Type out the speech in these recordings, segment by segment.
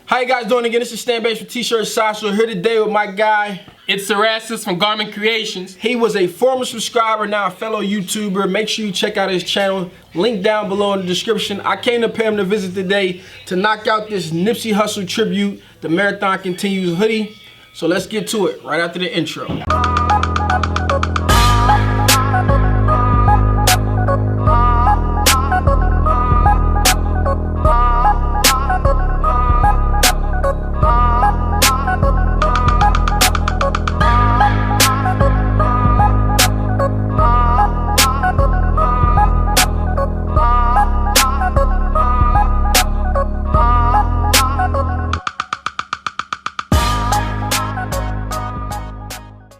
How you guys doing again? This is Stan Banks from tshirtsidehustle here today with my guy. It's Erastus from Garment Creations. He was a former subscriber, now a fellow YouTuber. Make sure you check out his channel. Link down below in the description. I came to pay him to visit today to knock out this Nipsey Hussle tribute, the Marathon Continues hoodie. So let's get to it right after the intro.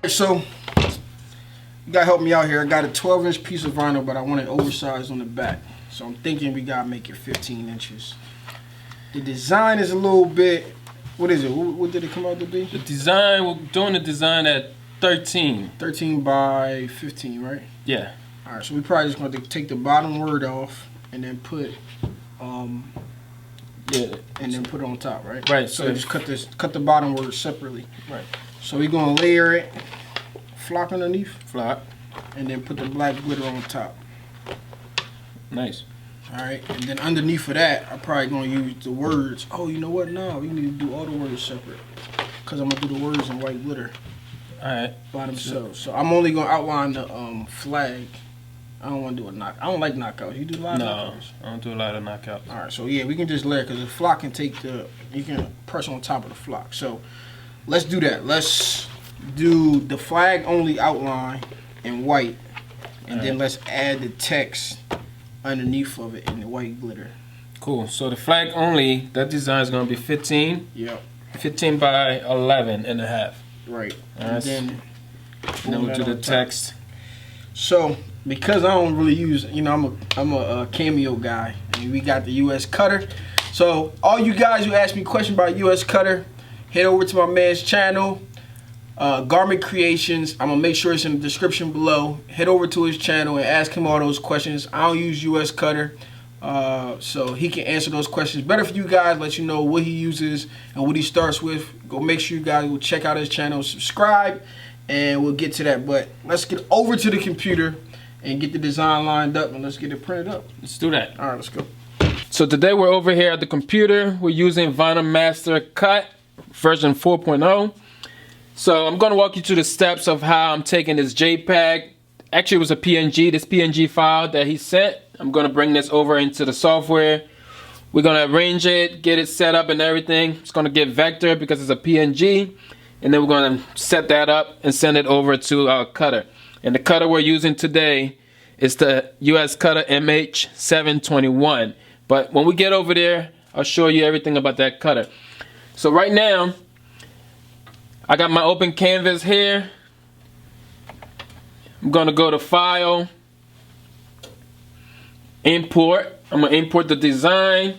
So, you gotta help me out here. I got a 12-inch piece of vinyl, but I want it oversized on the back. So I'm thinking we gotta make it 15 inches. The design is a little bit, what is it? What did it come out to be? The design, we're doing the design at 13. 13 by 15, right? Yeah. Alright, so we probably just going to take the bottom word off and then put, Yeah. and then put it on top, right? Right. So just cut the bottom word separately. Right. So we're gonna layer it, flock underneath, Flock. and then put the black glitter on top. Nice. Alright, and then underneath of that, I'm probably gonna use the words. Oh, you know what? No, we need to do all the words separate. Cause I'm gonna do the words in white glitter. Alright. By themselves. So I'm only gonna outline the flag. I don't wanna do a knock. I don't like knockouts. You do a lot of knockouts? I don't do a lot of knockouts. Alright, so yeah, we can just layer, cause the flock can take you can press on top of the flock. So let's do that. Let's do the flag only outline in white, and then let's add the text underneath of it in the white glitter. Cool. So the flag only, that design is going to be 15. Yep. 15 by 11 and a half. Right. Nice. And then we'll do the text. So because I don't really use, you know, I'm a Cameo guy, and we got the USCutter. So all you guys who ask me questions about USCutter, head over to my man's channel, Garment Creations. I'm gonna make sure it's in the description below. Head over to his channel and ask him all those questions. I don't use USCutter, so he can answer those questions better for you guys, let you know what he uses and what he starts with. Go make sure you guys will check out his channel, subscribe, and we'll get to that. But let's get over to the computer and get the design lined up, and let's get it printed up. Let's do that. All right, let's go. So today we're over here at the computer. We're using Vinyl Master Cut version 4.0. So I'm going to walk you through the steps of how I'm taking this JPEG. Actually, it was a PNG, this PNG file that he sent. I'm going to bring this over into the software. We're going to arrange it, get it set up and everything. It's going to get vector because it's a PNG. And then we're going to set that up and send it over to our cutter. And the cutter we're using today is the USCutter MH 721. But when we get over there, I'll show you everything about that cutter. So right now, I got my open canvas here. I'm gonna go to File, Import. I'm gonna import the design.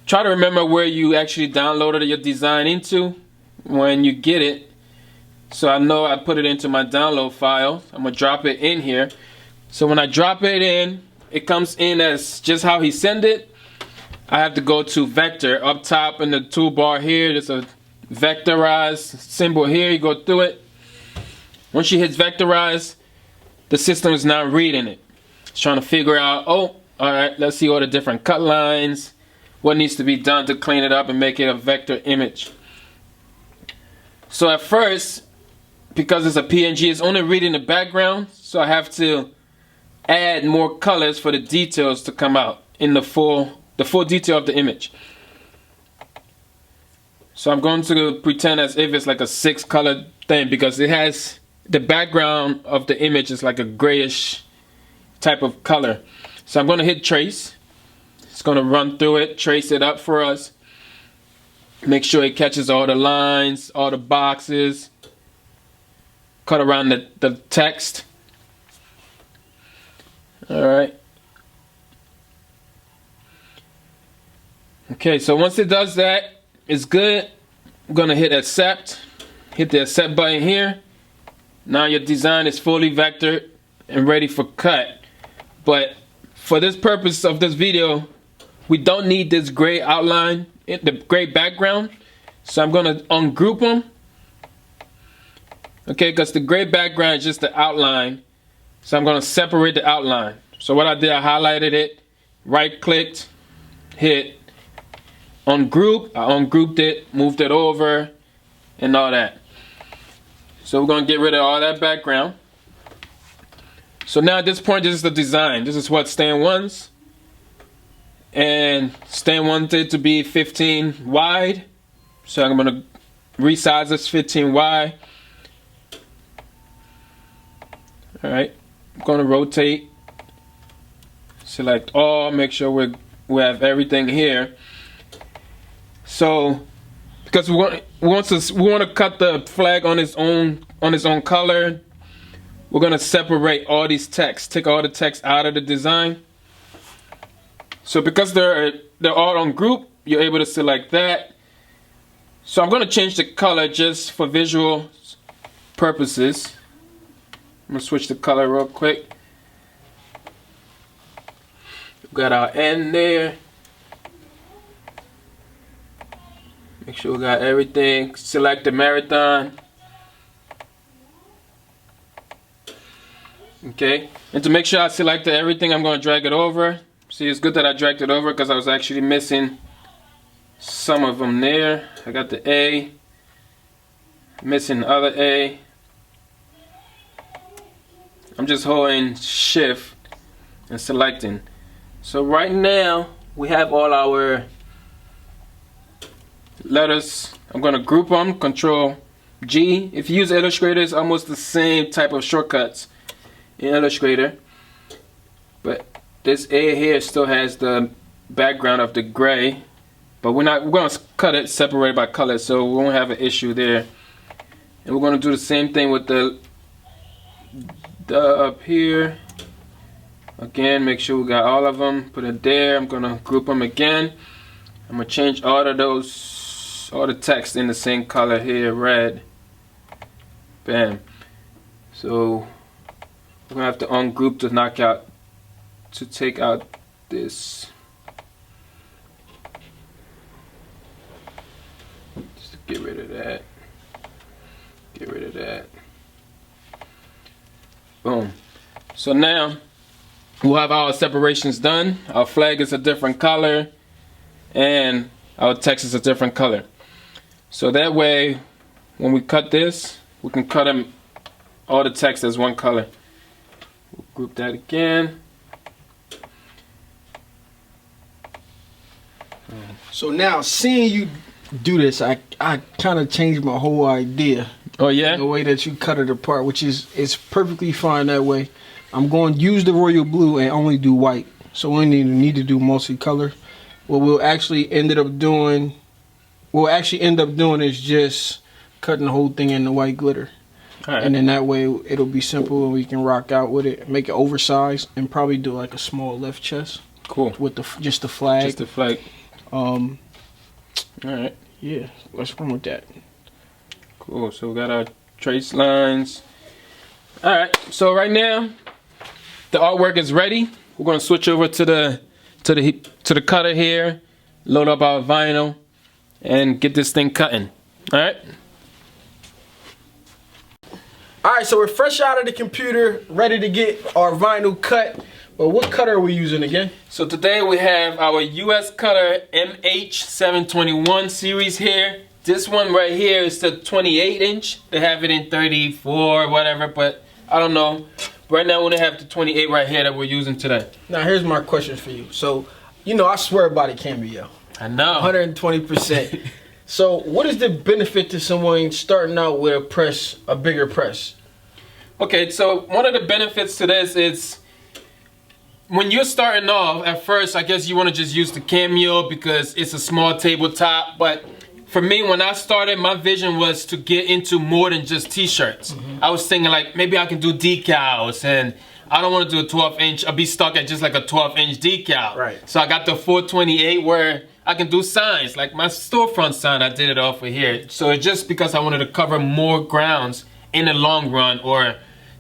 Try to remember where you actually downloaded your design into when you get it. So I know I put it into my download file. I'm gonna drop it in here. So when I drop it in, it comes in as just how he sent it. I have to go to Vector. Up top in the toolbar here, there's a vectorize symbol here. You go through it. Once you hit vectorize, the system is now reading it. It's trying to figure out, oh, alright, let's see all the different cut lines, what needs to be done to clean it up and make it a vector image. So at first, because it's a PNG, it's only reading the background, so I have to add more colors for the details to come out in the full detail of the image. So I'm going to pretend as if it's like a 6-color thing, because it has the background of the image is like a grayish type of color. So I'm going to hit trace. It's going to run through it, trace it up for us. Make sure it catches all the lines, all the boxes. Cut around the text. Alright. Okay, so once it does that, it's good. I'm gonna hit accept. Hit the accept button here. Now your design is fully vectored and ready for cut. But for this purpose of this video, we don't need this gray outline the gray background. So I'm gonna ungroup them. Okay, because the gray background is just the outline. So I'm gonna separate the outline. So what I did, I highlighted it, right clicked, hit ungroup. I ungrouped it, moved it over, and all that. So we're gonna get rid of all that background. So now at this point, this is the design. This is what Stan wants. And Stan wanted it to be 15 wide. So I'm gonna resize this 15 wide. All right, I'm gonna rotate, select all, make sure we have everything here. So because we want to cut the flag on its own color, we're gonna separate all these texts, take all the text out of the design. So because they're all on group, you're able to select that. So I'm gonna change the color just for visual purposes. I'm gonna switch the color real quick. We've got our N there. Make sure we got everything. Select the marathon. Okay, and to make sure I selected everything, I'm gonna drag it over. See, it's good that I dragged it over because I was actually missing some of them there. I got the A, missing the other A. I'm just holding shift and selecting. So right now we have all our letters. I'm gonna group them, Control G. If you use Illustrator, it's almost the same type of shortcuts in Illustrator. But this A here still has the background of the gray. But we're gonna cut it separated by color, so we won't have an issue there. And we're gonna do the same thing with the up here. Again, make sure we got all of them. Put it there. I'm gonna group them again. I'm gonna change all of those, all the text in the same color here, red. Bam. So we're gonna have to ungroup to knock out, to take out this. Just to get rid of that. Get rid of that. Boom. So now we'll have our separations done. Our flag is a different color and our text is a different color. So that way when we cut this, we can cut them all the text as one color. We'll group that again. So now seeing you do this, I kind of changed my whole idea. Oh yeah? The way that you cut it apart, which is, it's perfectly fine that way. I'm going to use the royal blue and only do white. So we need to do multicolor. What we'll actually end up doing is just cutting the whole thing in the white glitter. All right. And then that way it'll be simple and we can rock out with it, make it oversized, and probably do like a small left chest. Cool. With just the flag. Just the flag. All right. Yeah, let's run with that. Cool. So we got our trace lines. All right. So right now, the artwork is ready. We're gonna switch over to the cutter here, load up our vinyl, and get this thing cutting. All right. All right. So we're fresh out of the computer, ready to get our vinyl cut. But what cutter are we using again? So today we have our USCutter MH 721 series here. This one right here is the 28 inch. They have it in 34, whatever, but I don't know. Right now we only have the 28 right here that we're using today. Now here's my question for you. So, you know, I swear by the Cameo. I know. 120%. So what is the benefit to someone starting out with a bigger press? Okay, so one of the benefits to this is when you're starting off, at first, I guess you want to just use the Cameo because it's a small tabletop. But for me, when I started, my vision was to get into more than just t-shirts. I was thinking like, maybe I can do decals, and I don't want to do a 12 inch. I'll be stuck at just like a 12 inch decal. Right. So I got the 428 where I can do signs. Like my storefront sign, I did it off of here. So it's just because I wanted to cover more grounds in the long run, or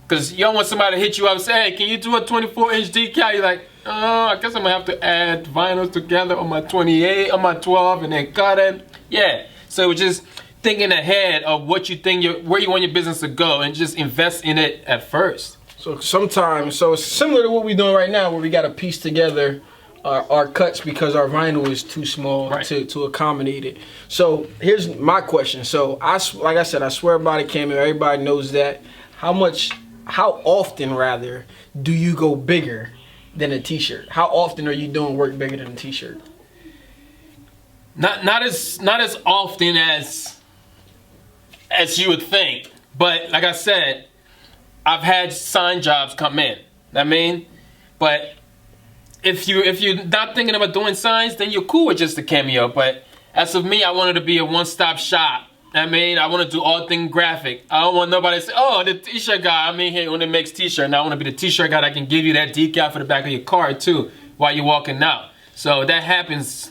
because you don't want somebody to hit you up and say, hey, can you do a 24 inch decal? You're like, I guess I'm gonna have to add vinyls together on my 28, on my 12, and then cut it. Yeah. So we're just thinking ahead of what you think where you want your business to go, and just invest in it at first. So sometimes, so it's similar to what we're doing right now, where we got to piece together our cuts because our vinyl is too small to accommodate it. So here's my question. So like I said, I swear by the cameo. Everybody knows that. How often rather do you go bigger than a t-shirt? How often are you doing work bigger than a t-shirt? Not as often as you would think, but like I said, I've had sign jobs come in. I mean, but if you're not thinking about doing signs, then you're cool with just the cameo. But as of me, I wanted to be a one-stop shop. I mean, I want to do all things graphic. I don't want nobody to say, oh, the t-shirt guy, I'm in here when it makes t-shirt. And I want to be the t-shirt guy that can give you that decal for the back of your car too while you're walking out. So that happens.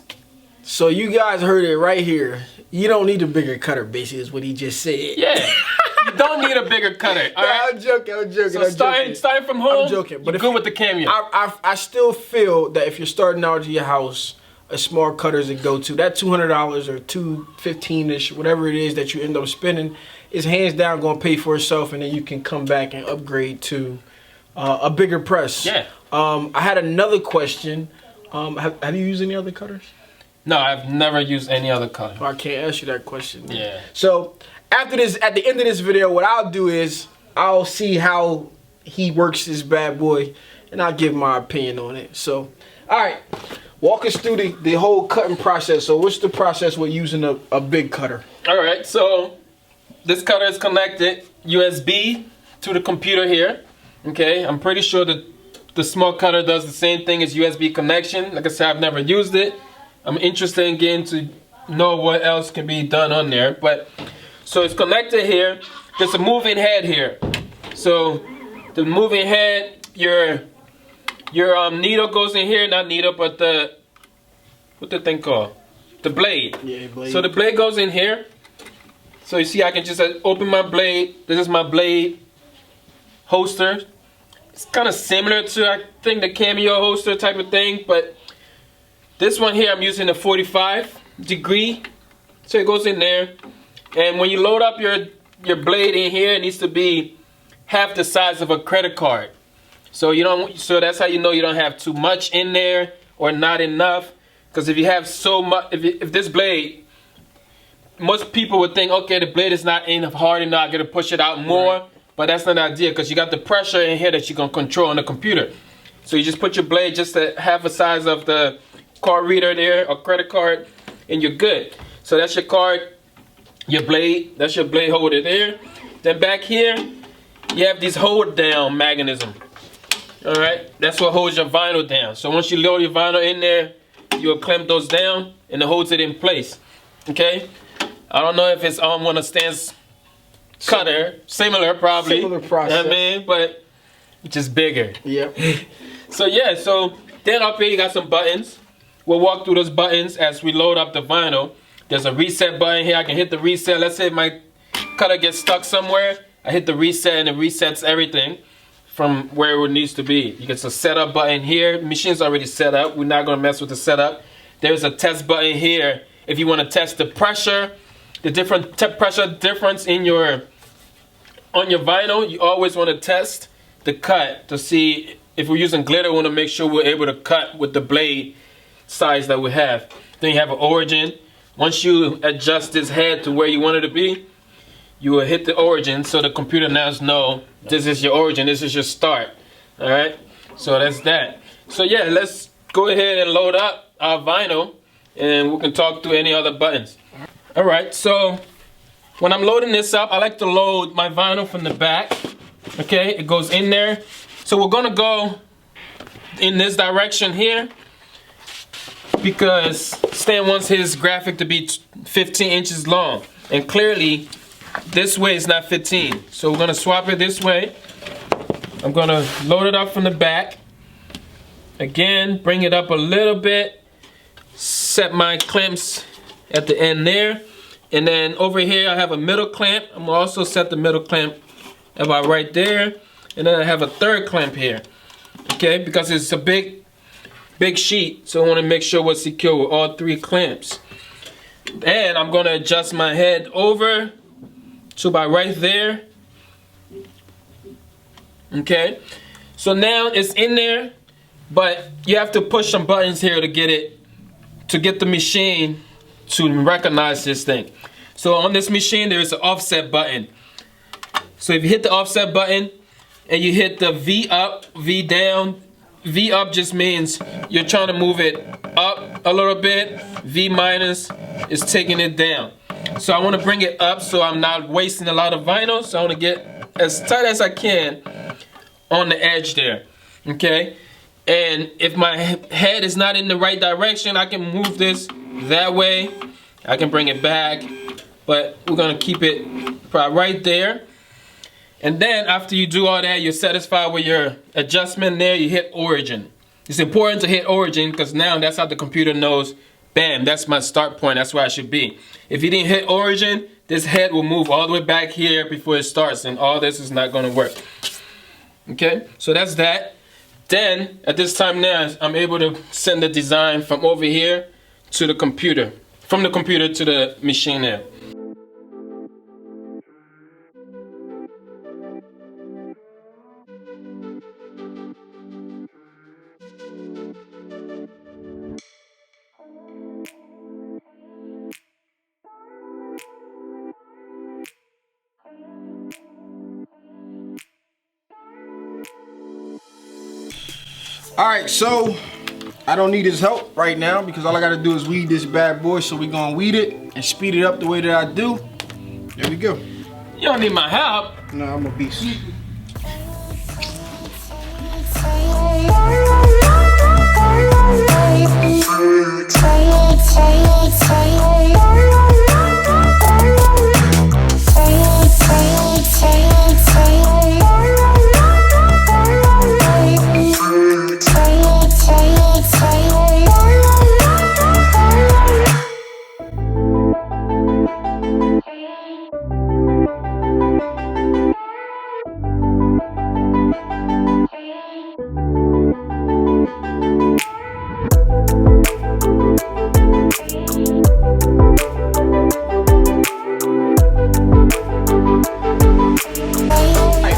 So you guys heard it right here. You don't need a bigger cutter, basically, is what he just said. Yeah. You don't need a bigger cutter. All right? I'm joking. So starting from home, I'm joking. But you're good with the cameo. I still feel that if you're starting out to your house, a small cutter is a go-to. That $200 or $215-ish, whatever it is that you end up spending, is hands down going to pay for itself, and then you can come back and upgrade to a bigger press. Yeah. I had another question. Have you used any other cutters? No, I've never used any other cutter. I can't ask you that question. Yeah. So after this, at the end of this video, what I'll do is I'll see how he works this bad boy, and I'll give my opinion on it. So, all right, walk us through the whole cutting process. So what's the process with using a big cutter? All right, so this cutter is connected USB to the computer here. Okay, I'm pretty sure that the small cutter does the same thing as USB connection. Like I said, I've never used it. I'm interested in getting to know what else can be done on there. But so it's connected here. There's a moving head here. So the moving head, your needle goes in here. Not needle, but what the thing called? The blade. Yeah, blade. So the blade goes in here. So you see, I can just open my blade. This is my blade holster. It's kind of similar to, I think, the cameo holster type of thing, but this one here, I'm using a 45 degree. So it goes in there. And when you load up your blade in here, it needs to be half the size of a credit card. So that's how you know you don't have too much in there or not enough. Because if you have so much, if this blade, most people would think, okay, the blade is not in hard enough, I gotta push it out more. Right. But that's not the idea, because you got the pressure in here that you're gonna control on the computer. So you just put your blade just at half the size of the card reader there, or credit card, and you're good. So that's your card, your blade, that's your blade holder there. Then back here, you have this hold down mechanism. All right, that's what holds your vinyl down. So once you load your vinyl in there, you'll clamp those down and it holds it in place. Okay, I don't know if it's on one of Stan's cutter, similar probably. Similar process. I mean, but just bigger. Yep. So yeah, so then up here you got some buttons. We'll walk through those buttons as we load up the vinyl. There's a reset button here. I can hit the reset. Let's say my cutter gets stuck somewhere. I hit the reset and it resets everything from where it needs to be. You get a setup button here. The machine's already set up. We're not gonna mess with the setup. There's a test button here if you want to test the pressure, the different pressure difference on your vinyl. You always want to test the cut to see if we're using glitter. We want to make sure we're able to cut with the blade size that we have. Then you have an origin. Once you adjust this head to where you want it to be, you will hit the origin so the computer now knows this is your origin, this is your start. All right, so that's that. So yeah, let's go ahead and load up our vinyl and we can talk through any other buttons. All right, so when I'm loading this up, I like to load my vinyl from the back. Okay, it goes in there. So we're gonna go in this direction here because Stan wants his graphic to be 15 inches long. And clearly, this way is not 15. So we're gonna swap it this way. I'm gonna load it up from the back. Again, bring it up a little bit. Set my clamps at the end there. And then over here I have a middle clamp. I'm gonna also set the middle clamp about right there. And then I have a third clamp here. Okay, because it's a big big sheet, so I want to make sure we're secure with all 3 clamps. And I'm gonna adjust my head over to about right there. Okay, so now it's in there, but you have to push some buttons here to get the machine to recognize this thing. So on this machine there is an offset button. So if you hit the offset button and you hit the V up, V down, V up just means you're trying to move it up a little bit. V minus is taking it down. So I want to bring it up so I'm not wasting a lot of vinyl. So I want to get as tight as I can on the edge there. Okay? And if my head is not in the right direction, I can move this that way. I can bring it back. But we're going to keep it right there. And then after you do all that, you're satisfied with your adjustment there, you hit origin. It's important to hit origin because now that's how the computer knows, bam, that's my start point, that's where I should be. If you didn't hit origin, this head will move all the way back here before it starts, and all this is not gonna work. Okay, so that's that. Then, at this time now, I'm able to send the design from over here to the computer, from the computer to the machine there. Alright, so I don't need his help right now because all I gotta do is weed this bad boy, so we're gonna weed it and speed it up the way that I do. There we go. You don't need my help. No, I'm a beast.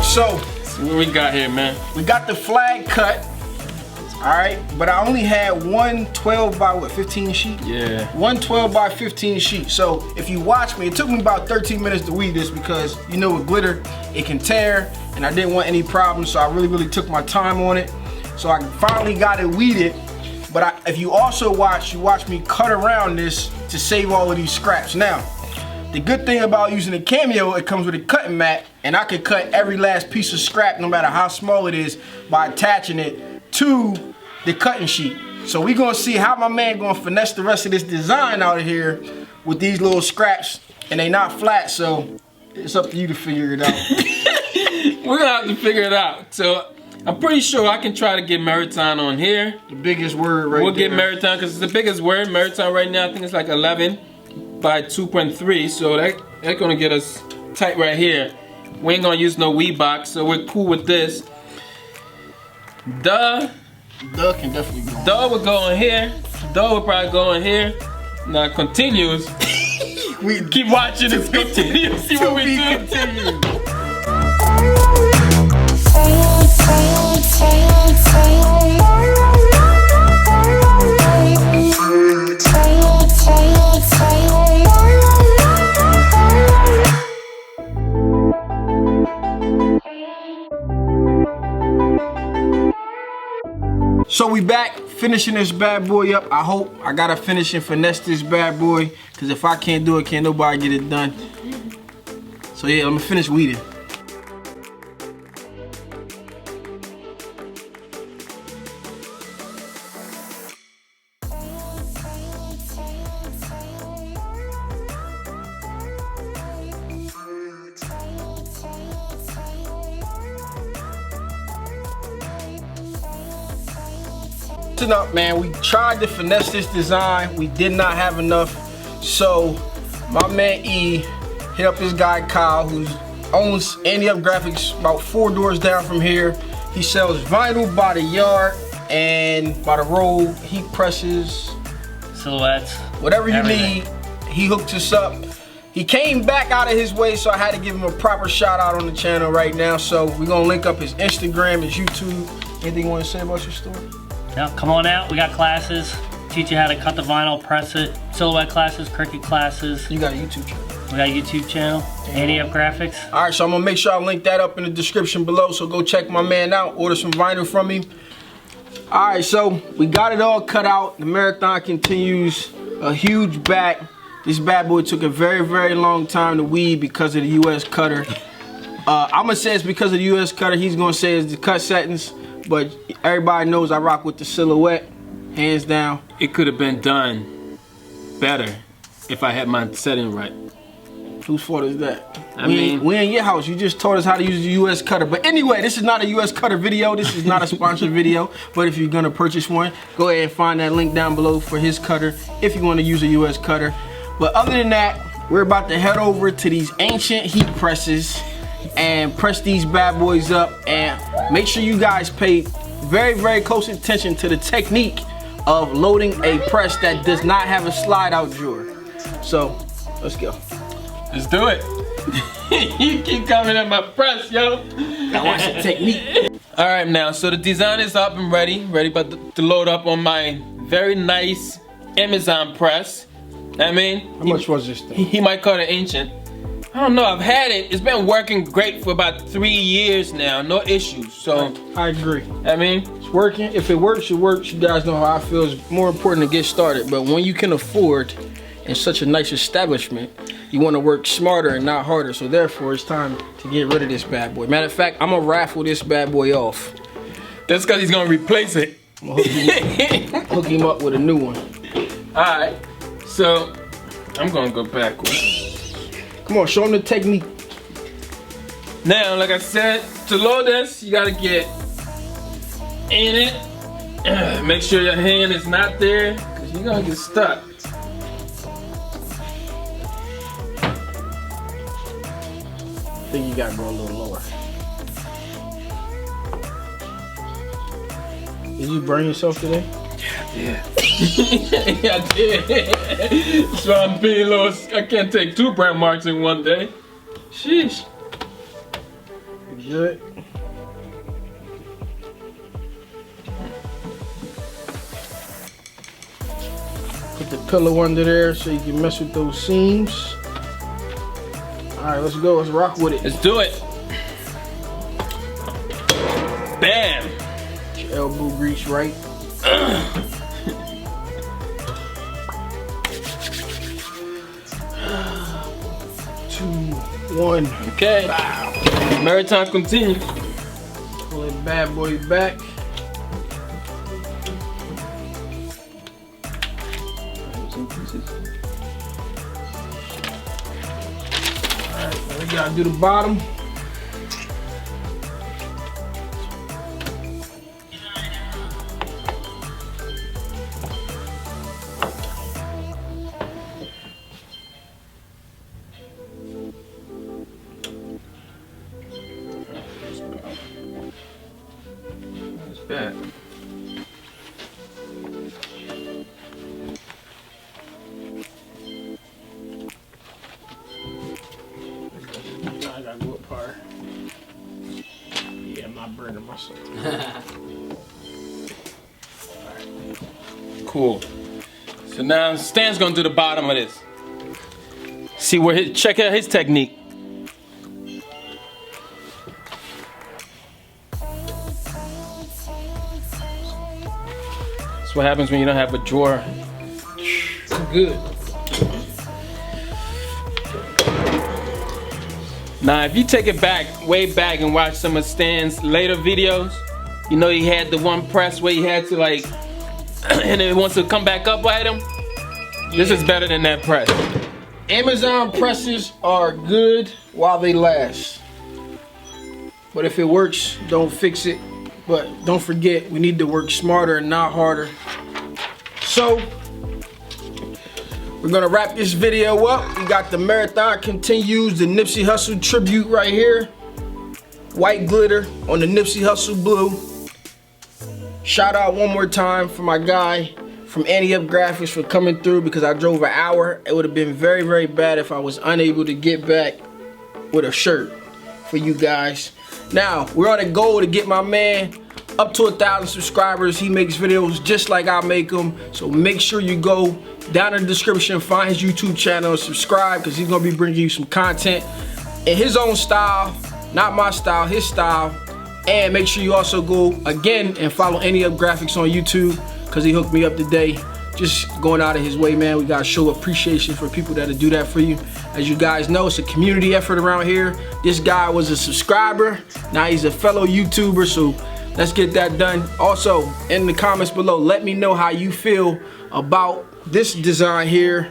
So what we got here, man? We got the flag cut, all right, but I only had one 12 by what, 15 sheet? Yeah. One 12 by 15 sheet. So if you watch me, it took me about 13 minutes to weed this because you know with glitter, it can tear, and I didn't want any problems, so I really took my time on it. So I finally got it weeded, but if you also watch, you watch me cut around this to save all of these scraps. Now, the good thing about using a Cameo, it comes with a cutting mat, and I can cut every last piece of scrap, no matter how small it is, by attaching it to the cutting sheet. So we're gonna see how my man gonna finesse the rest of this design out of here with these little scraps, and they not flat, so it's up to you to figure it out. We're gonna have to figure it out. So I'm pretty sure I can try to get Maritime on here. The biggest word right We'll there. get Maritime because it's the biggest word. Maritime right now, I think it's like 11 by 2.3, so that's gonna get us tight right here. We ain't gonna use no weed box, so we're cool with this. Duh can definitely go. Duh will go in here. Duh will probably go in here. Now it continues. We keep watching this continue. See what we do. Continue. So we back, finishing this bad boy up. I hope I gotta finish and finesse this bad boy, because if I can't do it, can't nobody get it done. So yeah, I'm gonna finish weeding. Up, man, we tried to finesse this design. We did not have enough, so my man E hit up this guy Kyle, who owns Ante Up Graphics about 4 doors down from here. He sells vinyl by the yard. and by the roll, heat presses, silhouettes, whatever you everything. need. He hooked us up. He came back out of his way, so I had to give him a proper shout out on the channel right now. So we're gonna link up his Instagram, his YouTube. Anything you want to say about your store? Yeah, come on out. We got classes. Teach you how to cut the vinyl, press it. Silhouette classes, Cricut classes. You got a YouTube channel. We got a YouTube channel, Ante Up Graphics. All right, so I'm gonna make sure I link that up in the description below. So go check my man out. Order some vinyl from him. All right, so we got it all cut out. The marathon continues. A huge back. This bad boy took a very, very long time to weed because of the USCutter. I'm gonna say it's because of the USCutter. He's gonna say it's the cut settings, but everybody knows I rock with the silhouette, hands down. It could have been done better if I had my setting right. Whose fault is that? I we mean, in your house. You just taught us how to use the USCutter. But anyway, this is not a USCutter video. This is not a sponsored video. But if you're gonna purchase one, go ahead and find that link down below for his cutter if you want to use a USCutter. But other than that, we're about to head over to these ancient heat presses and press these bad boys up. And make sure you guys pay very, very close attention to the technique of loading a press that does not have a slide out drawer. So let's go. Let's do it. You keep coming at my press, yo. I want some technique. All right, now, so the design is up and ready about to load up on my very nice Amazon press. I mean, how much was this thing? He might call it ancient. I don't know, I've had it. It's been working great for about 3 years now, no issues. So I agree. I mean, it's working. If it works, it works. You guys know how I feel. It's more important to get started. But when you can afford in such a nice establishment, you want to work smarter and not harder. So therefore, it's time to get rid of this bad boy. Matter of fact, I'm gonna raffle this bad boy off. That's because he's gonna replace it. I'm gonna hook him up with a new one. All right. So I'm gonna go backwards. Come on, show him the technique. Now, like I said, to load this, you gotta get in it. Make sure your hand is not there, because you're gonna get stuck. I think you gotta go a little lower. Did you burn yourself today? Yeah. Yeah, I did. So I'm being a little, I can't take 2 brand marks in one day. Sheesh. You good? Put the pillow under there so you can mess with those seams. Alright, let's go. Let's rock with it. Let's do it. Bam. Get your elbow grease right. 2, 1. Okay. Bow. Marathon continues. Pull that bad boy back. Alright, now we gotta do the bottom. Bad. I gotta go up higher. Yeah, I'm not burning myself. Cool. So now Stan's gonna do the bottom of this. See where his, check out his technique. That's what happens when you don't have a drawer. Good. Now, if you take it back, way back, and watch some of Stan's later videos, you know he had the one press where he had to like, and then wants to come back up at him. This is better than that press. Amazon presses are good while they last. But if it works, don't fix it. But don't forget, we need to work smarter and not harder. So, we're gonna wrap this video up. We got the marathon continues, the Nipsey Hussle tribute right here. White glitter on the Nipsey Hussle blue. Shout out one more time for my guy from Ante Up Graphics for coming through, because I drove an hour. It would have been very, very bad if I was unable to get back with a shirt for you guys. Now, we're on a goal to get my man up to 1,000 subscribers. He makes videos just like I make them. So make sure you go down in the description, find his YouTube channel, and subscribe, because he's going to be bringing you some content in his own style, not my style, his style. And make sure you also go again and follow Ante Up Graphics on YouTube, because he hooked me up today. Just going out of his way, man. We got to show appreciation for people that'll do that for you. As you guys know, it's a community effort around here. This guy was a subscriber. Now he's a fellow YouTuber, so let's get that done. Also, in the comments below, let me know how you feel about this design here.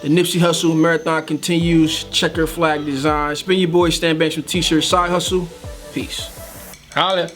The Nipsey Hussle Marathon Continues checker flag design. It's been your boy Stan Banks from T-Shirt Side Hustle. Peace. Holla.